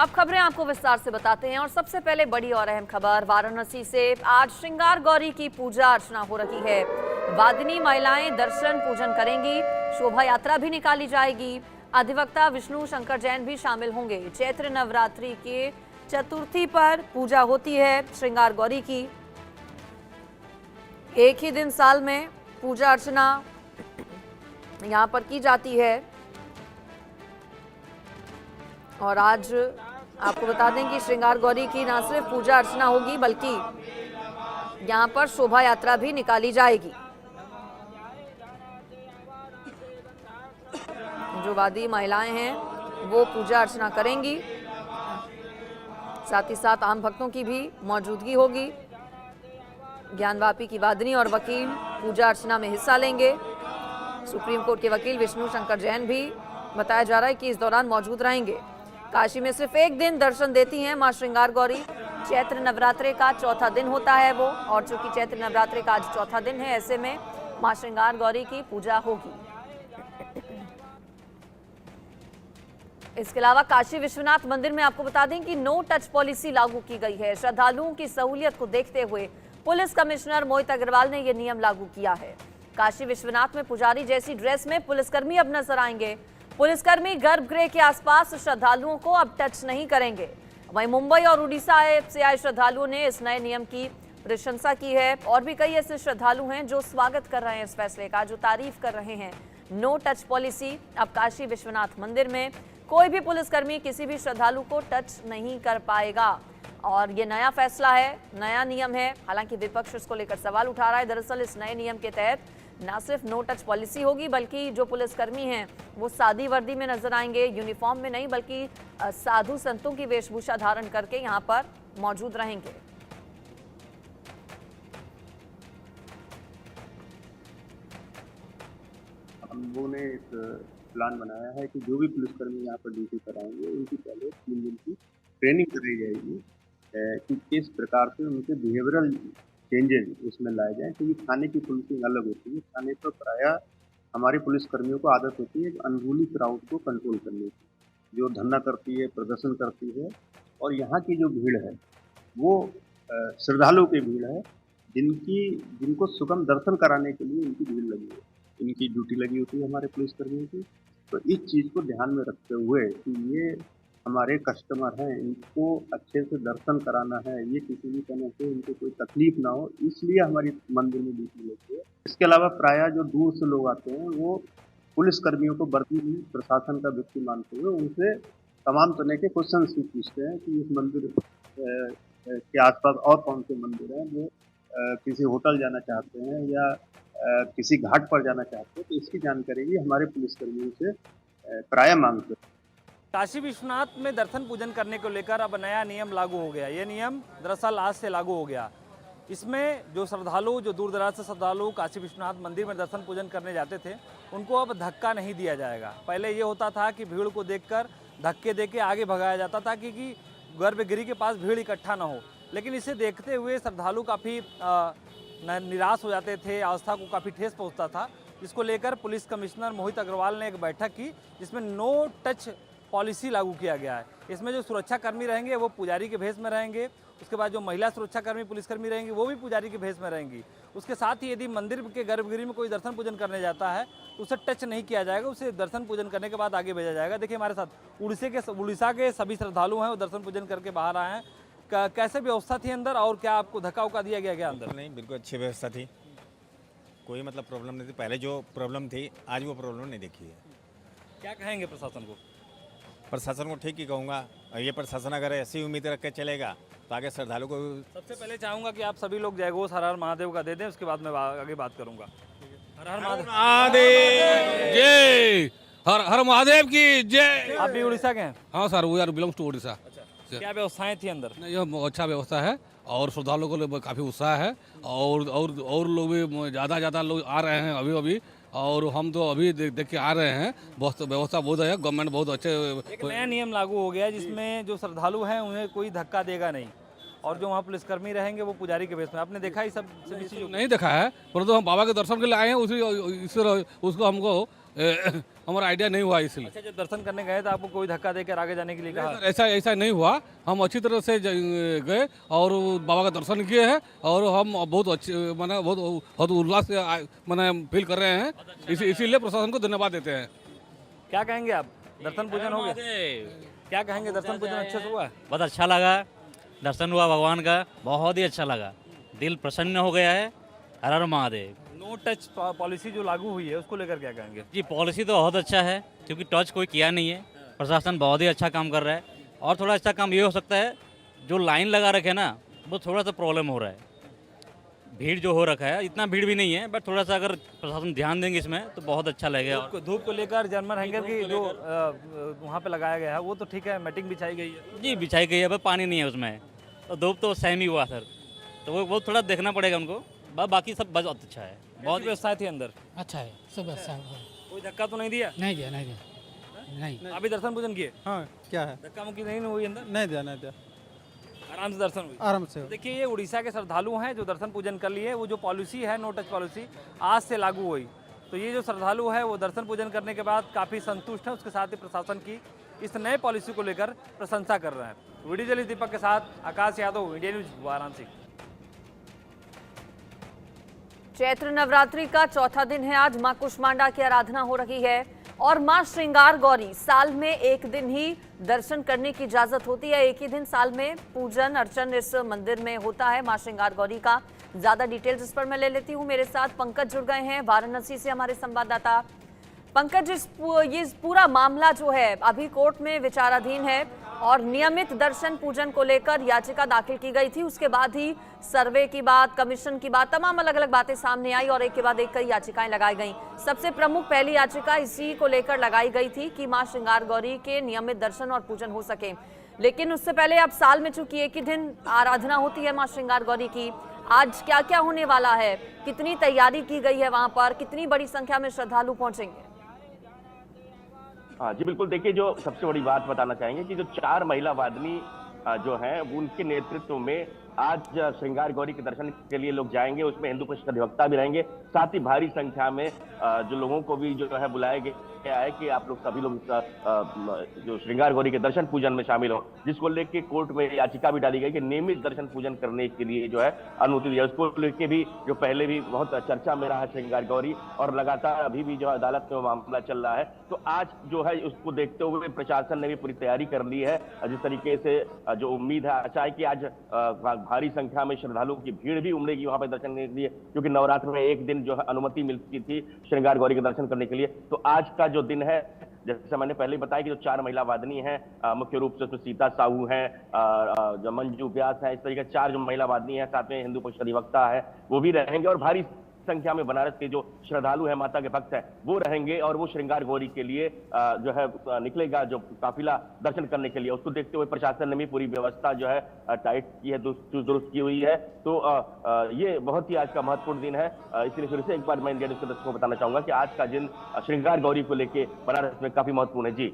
अब खबरें आपको विस्तार से बताते हैं और सबसे पहले बड़ी और अहम खबर वाराणसी से। आज श्रृंगार गौरी की पूजा अर्चना हो रही है। वादिनी महिलाएं दर्शन पूजन करेंगी, शोभा यात्रा भी निकाली जाएगी। अधिवक्ता विष्णु शंकर जैन भी शामिल होंगे। चैत्र नवरात्रि के चतुर्थी पर पूजा होती है श्रृंगार गौरी की। एक ही दिन साल में पूजा अर्चना यहाँ पर की जाती है और आज आपको बता दें कि श्रृंगार गौरी की न सिर्फ पूजा अर्चना होगी बल्कि यहाँ पर शोभा यात्रा भी निकाली जाएगी। जो वादी महिलाएं हैं वो पूजा अर्चना करेंगी, साथ ही साथ आम भक्तों की भी मौजूदगी होगी। ज्ञानवापी की वादिनी और वकील पूजा अर्चना में हिस्सा लेंगे। सुप्रीम कोर्ट के वकील विष्णु शंकर जैन भी बताया जा रहा है कि इस दौरान मौजूद रहेंगे। काशी में सिर्फ एक दिन दर्शन देती हैं मां श्रृंगार गौरी। चैत्र नवरात्रे का चौथा दिन होता है वो, और चूंकि चैत्र नवरात्रे का आज चौथा दिन है, ऐसे में मां श्रृंगार गौरी की पूजा होगी। इसके अलावा काशी विश्वनाथ मंदिर में आपको बता दें कि नो टच पॉलिसी लागू की गई है। श्रद्धालुओं की सहूलियत को देखते हुए पुलिस कमिश्नर मोहित अग्रवाल ने यह नियम लागू किया है। काशी विश्वनाथ में पुजारी जैसी ड्रेस में पुलिसकर्मी अब नजर आएंगे। पुलिसकर्मी गर्भगृह के आसपास श्रद्धालुओं को अब टच नहीं करेंगे। वहीं मुंबई और उड़ीसा से आए श्रद्धालुओं ने इस नए नियम की प्रशंसा की है और भी कई ऐसे श्रद्धालु हैं जो स्वागत कर रहे हैं इस फैसले का, जो तारीफ कर रहे हैं। नो टच पॉलिसी, अब काशी विश्वनाथ मंदिर में कोई भी पुलिसकर्मी किसी भी श्रद्धालु को टच नहीं कर पाएगा और ये नया फैसला है, नया नियम है। हालांकि विपक्ष इसको लेकर सवाल उठा रहा है। दरअसल इस नए नियम के तहत न सिर्फ नो टच पॉलिसी होगी बल्कि जो पुलिसकर्मी हैं वो सादी वर्दी में नजर आएंगे, यूनिफॉर्म में नहीं बल्कि साधु संतों की वेशभूषा धारण करके यहाँ पर मौजूद रहेंगे। हम लोगों ने एक प्लान बनाया है कि जो भी पुलिसकर्मी यहाँ पर ड्यूटी कराएंगे उनकी पहले 3 दिन की ट्रेनिंग कराई जाएगी कि किस प्रकार से उनके बिहेवियरल चेंजेस उसमें लाए जाएं, क्योंकि थाने की पुलिसिंग अलग होती है। थाने पर प्रायः हमारे पुलिसकर्मियों को आदत होती है अनरूली क्राउड को कंट्रोल करने की, जो धरना करती है, प्रदर्शन करती है। और यहाँ की जो भीड़ है वो श्रद्धालुओं की भीड़ है, जिनको सुगम दर्शन कराने के लिए इनकी भीड़ लगी है, इनकी ड्यूटी लगी होती है हमारे पुलिसकर्मियों की। तो इस चीज़ को ध्यान में रखते हुए कि ये हमारे कस्टमर हैं, इनको अच्छे से दर्शन कराना है, ये किसी भी तरह से इनको कोई तकलीफ ना हो, इसलिए हमारी मंदिर में ड्यूटी लगती है। इसके अलावा प्रायः जो दूर से लोग आते हैं वो पुलिसकर्मियों को वर्दी में प्रशासन का व्यक्ति मानते हुए उनसे तमाम तरह के क्वेश्चन भी पूछते हैं कि इस मंदिर के आसपास और कौन से मंदिर हैं, वो किसी होटल जाना चाहते हैं या किसी घाट पर जाना चाहते हैं, तो इसकी जानकारी भी हमारे पुलिसकर्मियों से प्रायः मांगते हैं। काशी विश्वनाथ में दर्शन पूजन करने को लेकर अब नया नियम लागू हो गया। ये नियम दरअसल आज से लागू हो गया। इसमें जो श्रद्धालु, जो दूर दराज से श्रद्धालु काशी विश्वनाथ मंदिर में दर्शन पूजन करने जाते थे, उनको अब धक्का नहीं दिया जाएगा। पहले ये होता था कि भीड़ को देखकर धक्के देके आगे भगाया जाता था कि गर्भगृह के पास भीड़ इकट्ठा ना हो। लेकिन इसे देखते हुए श्रद्धालु काफ़ी निराश हो जाते थे, आस्था को काफ़ी ठेस पहुँचता था। इसको लेकर पुलिस कमिश्नर मोहित अग्रवाल ने एक बैठक की जिसमें नो टच पॉलिसी लागू किया गया है। इसमें जो सुरक्षाकर्मी रहेंगे वो पुजारी के भेष में रहेंगे। उसके बाद जो महिला सुरक्षाकर्मी पुलिसकर्मी रहेंगी वो भी पुजारी के भेष में रहेंगी। उसके साथ ही यदि मंदिर के गर्भगृह में कोई दर्शन पूजन करने जाता है तो उसे टच नहीं किया जाएगा, उसे दर्शन पूजन करने के बाद आगे भेजा जाएगा। देखिए हमारे साथ उड़ीसा के सभी श्रद्धालु हैं, वो दर्शन पूजन करके बाहर आए हैं। कैसे व्यवस्था थी अंदर और क्या आपको धक्का उक्का दिया गया अंदर? नहीं, बिल्कुल अच्छी व्यवस्था थी, कोई मतलब प्रॉब्लम नहीं थी। पहले जो प्रॉब्लम थी आज वो प्रॉब्लम नहीं देखी है। क्या कहेंगे प्रशासन को? प्रशासन को ठीक ही कहूँगा, और ये प्रशासन अगर ऐसी उम्मीद रख के चलेगा तो आगे श्रद्धालु को। सबसे पहले चाहूँगा कि आप सभी लोग जय घोष हर हर महादेव का दे दें, उसके बाद मैं आगे बात करूँगा। हर हर महादेव जय, हर हर महादेव की जय। आप भी उड़ीसा के हैं? हाँ sir, we are belongs to Orissa. अच्छा, क्या व्यवस्थाएं थी अंदर? यह अच्छा व्यवस्था है और श्रद्धालुओं को लिए काफ़ी उत्साह है और लोग भी ज़्यादा लोग आ रहे हैं अभी और हम तो अभी देख के आ रहे हैं। बहुत व्यवस्था बहुत है, गवर्नमेंट बहुत अच्छे। एक नया नियम लागू हो गया जिसमें जो श्रद्धालु हैं उन्हें कोई धक्का देगा नहीं और जो वहाँ पुलिसकर्मी रहेंगे वो पुजारी के भेष में। आपने देखा ही सब चीज़? नहीं देखा है, परंतु हम बाबा के दर्शन के लिए आए हैं, उसको हमको हमारा आइडिया नहीं हुआ इसलिए। अच्छा, जब दर्शन करने गए तो आपको कोई धक्का देकर आगे जाने के लिए कहा? ऐसा ऐसा नहीं हुआ, हम अच्छी तरह से गए और बाबा का दर्शन किए हैं और हम बहुत अच्छे माने बहुत बहुत उल्लास से माने फील कर रहे हैं, इसीलिए प्रशासन को धन्यवाद देते हैं। क्या कहेंगे आप? दर्शन पूजन हो गया, क्या कहेंगे? दर्शन पूजन अच्छे से हुआ? बहुत अच्छा लगा, दर्शन हुआ भगवान का, बहुत ही अच्छा लगा, दिल प्रसन्न हो गया है। हर हर महादेव। नो टच पॉलिसी जो लागू हुई है उसको लेकर क्या कहेंगे? जी पॉलिसी तो बहुत अच्छा है, क्योंकि टच कोई किया नहीं है, प्रशासन बहुत ही अच्छा काम कर रहा है। और थोड़ा अच्छा काम ये हो सकता है, जो लाइन लगा रखे ना वो थोड़ा सा प्रॉब्लम हो रहा है, भीड़ जो हो रखा है, इतना भीड़ भी नहीं है, बट थोड़ा सा अगर प्रशासन ध्यान देंगे इसमें तो बहुत अच्छा लगेगा। धूप को लेकर जर्मन हैंगर की जो वहाँ पे लगाया गया है वो तो ठीक है, मैटिंग बिछाई गई है? जी बिछाई गई है, पर पानी नहीं है उसमें, तो धूप तो सेम ही हुआ सर, तो वो थोड़ा देखना पड़ेगा उनको। बाकी सब बहुत अच्छा है, बहुत व्यवस्था थी अंदर? अच्छा है, सब अच्छा है। कोई धक्का तो नहीं दिया? नहीं दिया, नहीं दिया, नहीं। अभी दर्शन पूजन किए? हाँ क्या है, धक्का मुक्की नहीं हुई अंदर? नहीं दिया, नहीं दिया, आराम से दर्शन हुई? आराम से। देखिए, ये उड़ीसा के श्रद्धालु हैं जो दर्शन पूजन कर लिए। वो जो पॉलिसी है नो टच पॉलिसी आज से लागू हुई, तो ये जो श्रद्धालु है वो दर्शन पूजन करने के बाद काफ़ी संतुष्ट हैं। उसके साथ ही प्रशासन की इस नए पॉलिसी को लेकर प्रशंसा कर रहे हैं। वीडियो जर्नलिस्ट दीपक के साथ आकाश यादव, इंडिया न्यूज, वाराणसी। चैत्र नवरात्रि का चौथा दिन है आज। मां कुष्मांडा की आराधना हो रही है और मां श्रृंगार गौरी, साल में एक दिन ही दर्शन करने की इजाजत होती है। एक ही दिन साल में पूजन अर्चन इस मंदिर में होता है मां श्रृंगार गौरी का। ज्यादा डिटेल्स इस पर मैं ले लेती हूँ। मेरे साथ पंकज जुड़ गए हैं वाराणसी से, हमारे संवाददाता। पंकज, ये पूरा मामला जो है अभी कोर्ट में विचाराधीन है और नियमित दर्शन पूजन को लेकर याचिका दाखिल की गई थी। उसके बाद ही सर्वे की बात, कमीशन की बात, तमाम अलग अलग बातें सामने आई और एक के बाद एक कई याचिकाएं लगाई गईं। सबसे प्रमुख पहली याचिका इसी को लेकर लगाई गई थी कि मां श्रृंगार गौरी के नियमित दर्शन और पूजन हो सके। लेकिन उससे पहले अब साल में चूंकि एक ही दिन आराधना होती है मां श्रृंगार गौरी की, आज क्या क्या होने वाला है, कितनी तैयारी की गई है वहां पर, कितनी बड़ी संख्या में श्रद्धालु पहुंचेंगे? हाँ जी बिल्कुल, देखिए जो सबसे बड़ी बात बताना चाहेंगे कि जो 4 महिला वादिनी जो हैं उनके नेतृत्व में आज श्रृंगार गौरी के दर्शन के लिए लोग जाएंगे। उसमें हिंदू परिषद के अधिवक्ता भी रहेंगे, साथ ही भारी संख्या में जो लोगों को भी जो है बुलाया गया है कि आप लोग सभी लोग जो श्रृंगार गौरी के दर्शन पूजन में शामिल हो, जिसको लेके कोर्ट में याचिका भी डाली गई कि नियमित दर्शन पूजन करने के लिए जो है अनुमति दी है। उसको लेके भी जो पहले भी बहुत चर्चा में रहा श्रृंगार गौरी और लगातार अभी भी जो अदालत में मामला चल रहा है, तो आज जो है उसको देखते हुए प्रशासन ने भी पूरी तैयारी कर ली है। जिस तरीके से जो उम्मीद है अच्छा है कि आज भारी संख्या में श्रद्धालुओं की भीड़ भी उमड़ेगी वहां पर दर्शन करने के लिए, क्योंकि नवरात्र में एक दिन जो है अनुमति मिलती थी श्रृंगार गौरी के दर्शन करने के लिए। तो आज का जो दिन है, जैसे मैंने पहले बताया कि जो 4 महिला वादिनी हैं, मुख्य रूप से उसमें सीता साहू हैं, जो मंजू व्यास है, इस तरीके 4 जो महिला वादिनी हैं, साथ में हिंदू परिषद अधिवक्ता है वो भी रहेंगे और भारी संख्या में बनारस के जो श्रद्धालु हैं, माता के भक्त हैं, वो रहेंगे और वो श्रृंगार गौरी के लिए जो है निकलेगा जो काफिला दर्शन करने के लिए। उसको देखते हुए प्रशासन ने भी पूरी व्यवस्था जो है टाइट की है, दुरुस्त की हुई है। तो ये बहुत ही आज का महत्वपूर्ण दिन है। इसलिए फिर से एक बार मैं इंडिया न्यूज़ के दर्शकों को बताना चाहूंगा कि आज का दिन श्रृंगार गौरी को लेकर बनारस में काफी महत्वपूर्ण है। जी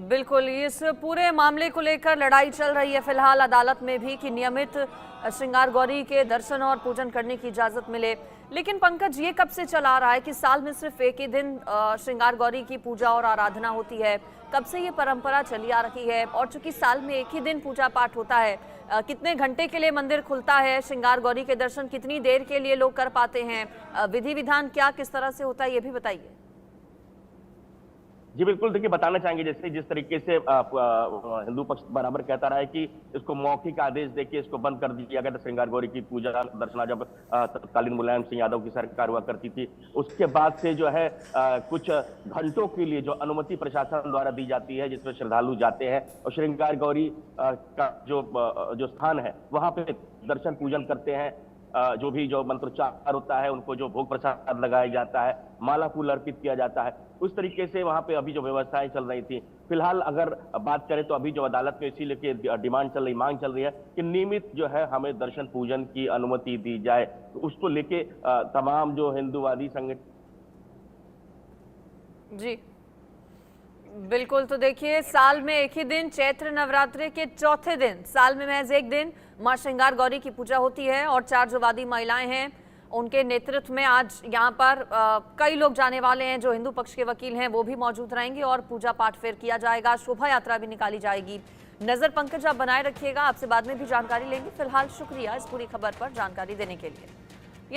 बिल्कुल, इस पूरे मामले को लेकर लड़ाई चल रही है फिलहाल अदालत में भी कि नियमित श्रृंगार गौरी के दर्शन और पूजन करने की इजाजत मिले। लेकिन पंकज, ये कब से चला आ रहा है कि साल में सिर्फ एक ही दिन श्रृंगार गौरी की पूजा और आराधना होती है? कब से ये परंपरा चली आ रही है? और चूंकि साल में एक ही दिन पूजा पाठ होता है, कितने घंटे के लिए मंदिर खुलता है? श्रृंगार गौरी के दर्शन कितनी देर के लिए लोग कर पाते हैं? विधि विधान क्या किस तरह से होता है, ये भी बताइए। जी बिल्कुल, देखिए बताना चाहेंगे जैसे जिस तरीके से हिंदू पक्ष बराबर कहता रहा है कि इसको मौखिक आदेश देके इसको बंद कर दिया गया था। श्रृंगार गौरी की पूजा दर्शना जब तत्कालीन मुलायम सिंह यादव की सरकार हुआ करती थी, उसके बाद से जो है कुछ घंटों के लिए जो अनुमति प्रशासन द्वारा दी जाती है जिसमें श्रद्धालु जाते हैं और श्रृंगार गौरी का जो स्थान है वहां पे दर्शन पूजन करते हैं। जो भी जो मंत्रोच्चार होता है, उनको जो भोग प्रसाद लगाया जाता है, माला फूल अर्पित किया जाता है, उस तरीके से वहां पे अभी जो व्यवस्थाएं चल रही थी। फिलहाल अगर बात करें तो अभी जो अदालत में इसी लेके डिमांड चल रही, मांग चल रही है कि नियमित जो है हमें दर्शन पूजन की अनुमति दी जाए। तो उसको लेके तमाम जो हिंदूवादी संगठन जी बिल्कुल, तो देखिए साल में एक ही दिन चैत्र नवरात्रि के चौथे दिन, साल में महज एक दिन मां श्रृंगार गौरी की पूजा होती है और 4 जो वादी महिलाएं हैं उनके नेतृत्व में आज यहाँ पर कई लोग जाने वाले हैं। जो हिंदू पक्ष के वकील हैं वो भी मौजूद रहेंगे और पूजा पाठ फिर किया जाएगा, शोभा यात्रा भी निकाली जाएगी। नजर पंकज आप बनाए रखिएगा, आपसे बाद में भी जानकारी लेंगे। फिलहाल शुक्रिया इस पूरी खबर पर जानकारी देने के लिए।